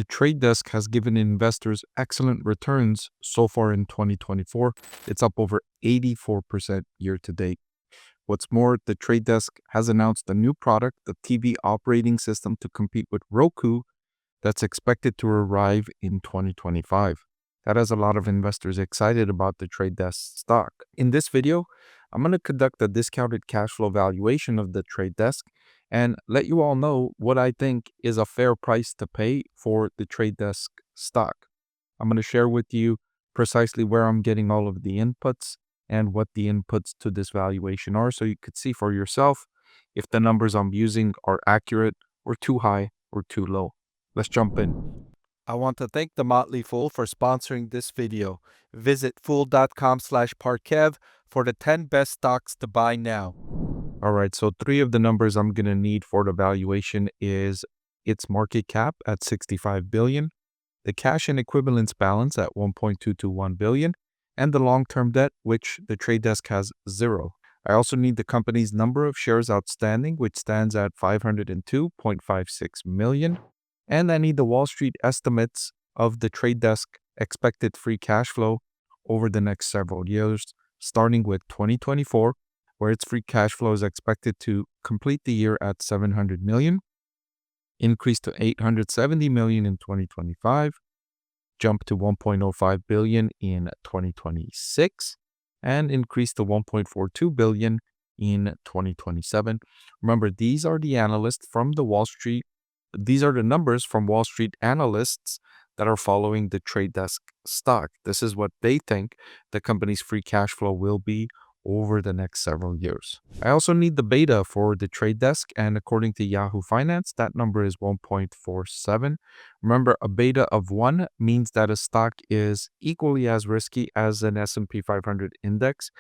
trade desk has given investors excellent returns so far in 2024. It's up over 84% year to date. What's more, the trade desk has announced a new product, the TV operating system to compete with Roku, that's expected to arrive in 2025. That has a lot of investors excited about the trade desk stock. In this video, I'm going to conduct a discounted cash flow valuation of the trade desk and let you all know what I think is a fair price to pay for the trade desk stock. I'm going to share with you precisely where I'm getting all of the inputs and what the inputs to this valuation are, so you could see for yourself if the numbers I'm using are accurate or too high or too low. Let's jump in. I want to thank The Motley Fool for sponsoring this video. Visit fool.com/Parkev for the 10 best stocks to buy now. All right, so three of the numbers I'm going to need for the valuation is its market cap at $65 billion, the cash and equivalents balance at $1.221 billion, and the long-term debt, which the trade desk has 0. I also need the company's number of shares outstanding, which stands at 502.56 million. And I need the Wall Street estimates of the trade desk expected free cash flow over the next several years, starting with 2024, where its free cash flow is expected to complete the year at 700 million, increase to 870 million in 2025, jump to 1.05 billion in 2026, and increase to 1.42 billion in 2027. Remember, these are the analysts from the Wall Street. These are the numbers from Wall Street analysts that are following the trade desk stock. This is what they think the company's free cash flow will be over the next several years. I also need the beta for the trade desk, and according to Yahoo Finance, that number is 1.47. Remember, a beta of 1 means that a stock is equally as risky as an S&P 500 index.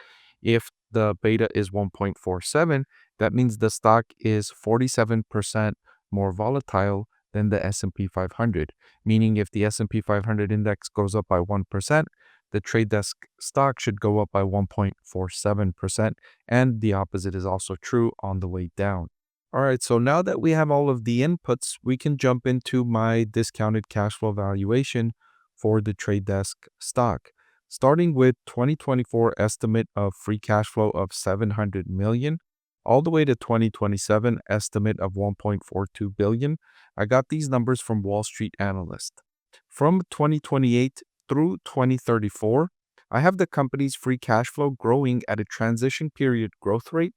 If the beta is 1.47, that means the stock is 47% more volatile than the S&P 500, meaning if the S&P 500 index goes up by 1%, the trade desk stock should go up by 1.47%, and the opposite is also true on the way down. All right, so now that we have all of the inputs, we can jump into my discounted cash flow valuation for the trade desk stock. Starting with 2024 estimate of free cash flow of 700 million, all the way to 2027 estimate of 1.42 billion. I got these numbers from Wall Street Analyst. From 2028 through 2034, I have the company's free cash flow growing at a transition period growth rate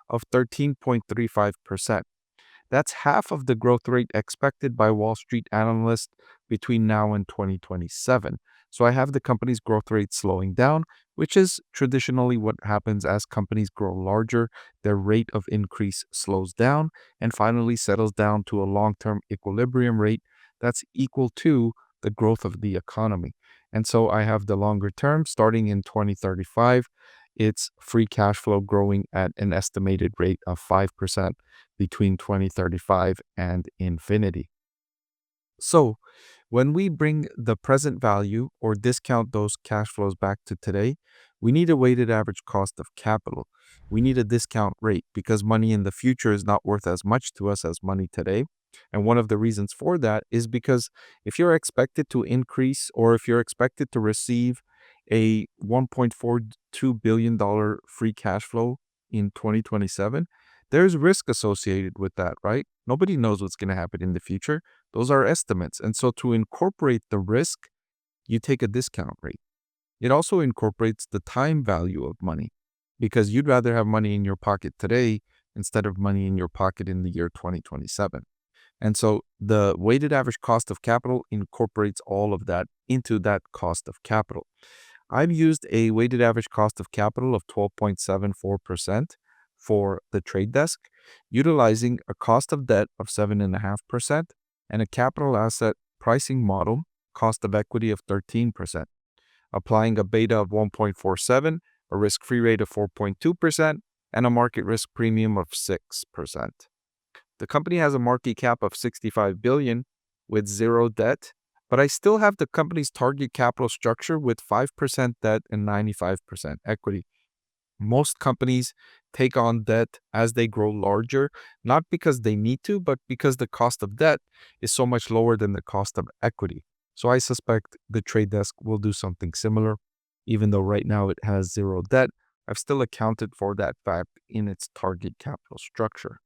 of 13.35%. That's half of the growth rate expected by Wall Street analysts between now and 2027. So I have the company's growth rate slowing down, which is traditionally what happens as companies grow larger. Their rate of increase slows down and finally settles down to a long-term equilibrium rate that's equal to the growth of the economy. And so I have the longer term starting in 2035. It's free cash flow growing at an estimated rate of 5% between 2035 and infinity. So when we bring the present value or discount those cash flows back to today, we need a weighted average cost of capital. We need a discount rate because money in the future is not worth as much to us as money today. And one of the reasons for that is because if you're expected to increase or if you're expected to receive a $1.42 billion free cash flow in 2027, there's risk associated with that, right? Nobody knows what's going to happen in the future. Those are estimates. And so to incorporate the risk, you take a discount rate. It also incorporates the time value of money because you'd rather have money in your pocket today instead of money in your pocket in the year 2027. And so the weighted average cost of capital incorporates all of that into that cost of capital. I've used a weighted average cost of capital of 12.74% for the trade desk, utilizing a cost of debt of 7.5% and a capital asset pricing model cost of equity of 13%, applying a beta of 1.47, a risk-free rate of 4.2%, and a market risk premium of 6%. The company has a market cap of 65 billion with 0 debt, but I still have the company's target capital structure with 5% debt and 95% equity. Most companies take on debt as they grow larger, not because they need to, but because the cost of debt is so much lower than the cost of equity. So I suspect the trade desk will do something similar. Even though right now it has zero debt, I've still accounted for that fact in its target capital structure.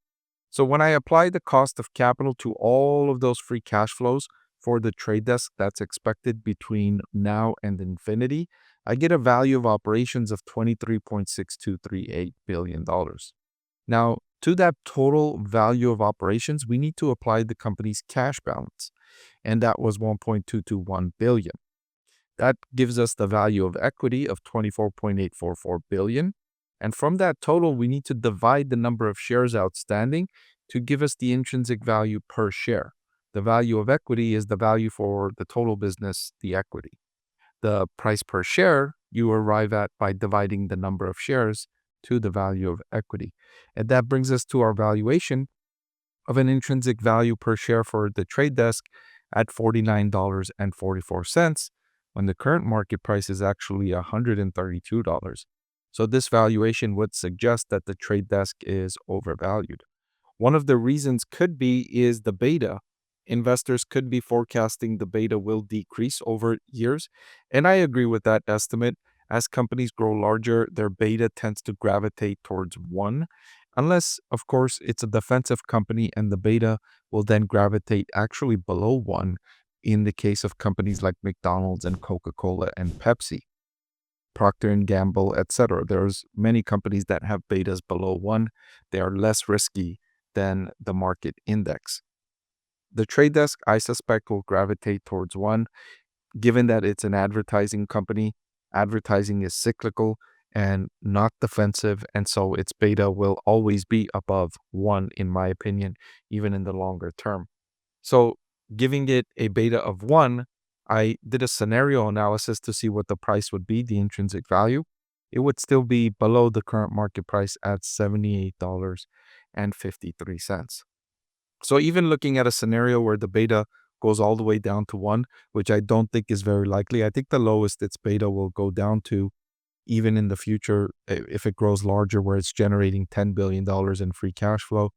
So when I apply the cost of capital to all of those free cash flows for the trade desk that's expected between now and infinity, I get a value of operations of $23.6238 billion. Now, to that total value of operations, we need to apply the company's cash balance, and that was 1.221 billion. That gives us the value of equity of 24.844 billion. And from that total, we need to divide the number of shares outstanding to give us the intrinsic value per share. The value of equity is the value for the total business, the equity. The price per share you arrive at by dividing the number of shares to the value of equity. And that brings us to our valuation of an intrinsic value per share for the trade desk at $49.44 when the current market price is actually $132. So this valuation would suggest that the trade desk is overvalued. One of the reasons could be is the beta. Investors could be forecasting the beta will decrease over years, and I agree with that estimate. As companies grow larger, their beta tends to gravitate towards 1, unless, of course, it's a defensive company and the beta will then gravitate actually below 1 in the case of companies like McDonald's and Coca-Cola and Pepsi. Procter and Gamble, etc. There's many companies that have betas below 1. They are less risky than the market index. The trade desk, I suspect, will gravitate towards 1, given that it's an advertising company. Advertising is cyclical and not defensive, and so its beta will always be above 1, in my opinion, even in the longer term. So giving it a beta of 1, I did a scenario analysis to see what the price would be, the intrinsic value. It would still be below the current market price at $78.53. So even looking at a scenario where the beta goes all the way down to 1, which I don't think is very likely, I think the lowest its beta will go down to, even in the future, if it grows larger where it's generating $10 billion in free cash flow,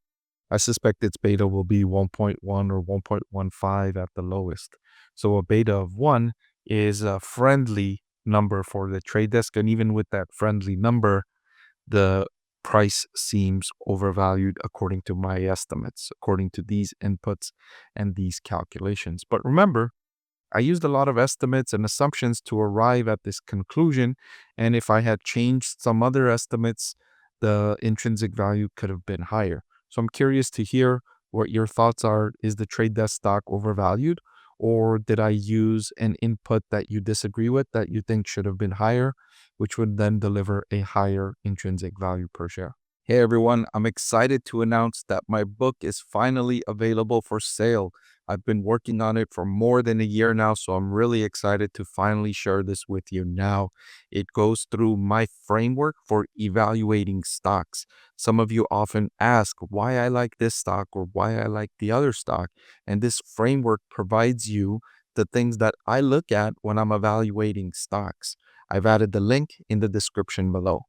I suspect its beta will be 1.1 or 1.15 at the lowest. So a beta of 1 is a friendly number for the trade desk. And even with that friendly number, the price seems overvalued according to my estimates, according to these inputs and these calculations. But remember, I used a lot of estimates and assumptions to arrive at this conclusion. And if I had changed some other estimates, the intrinsic value could have been higher. So I'm curious to hear what your thoughts are. Is the trade desk stock overvalued? Or did I use an input that you disagree with that you think should have been higher, which would then deliver a higher intrinsic value per share? Hey everyone, I'm excited to announce that my book is finally available for sale. I've been working on it for more than a year now, so I'm really excited to finally share this with you now. It goes through my framework for evaluating stocks. Some of you often ask why I like this stock or why I like the other stock, and this framework provides you the things that I look at when I'm evaluating stocks. I've added the link in the description below.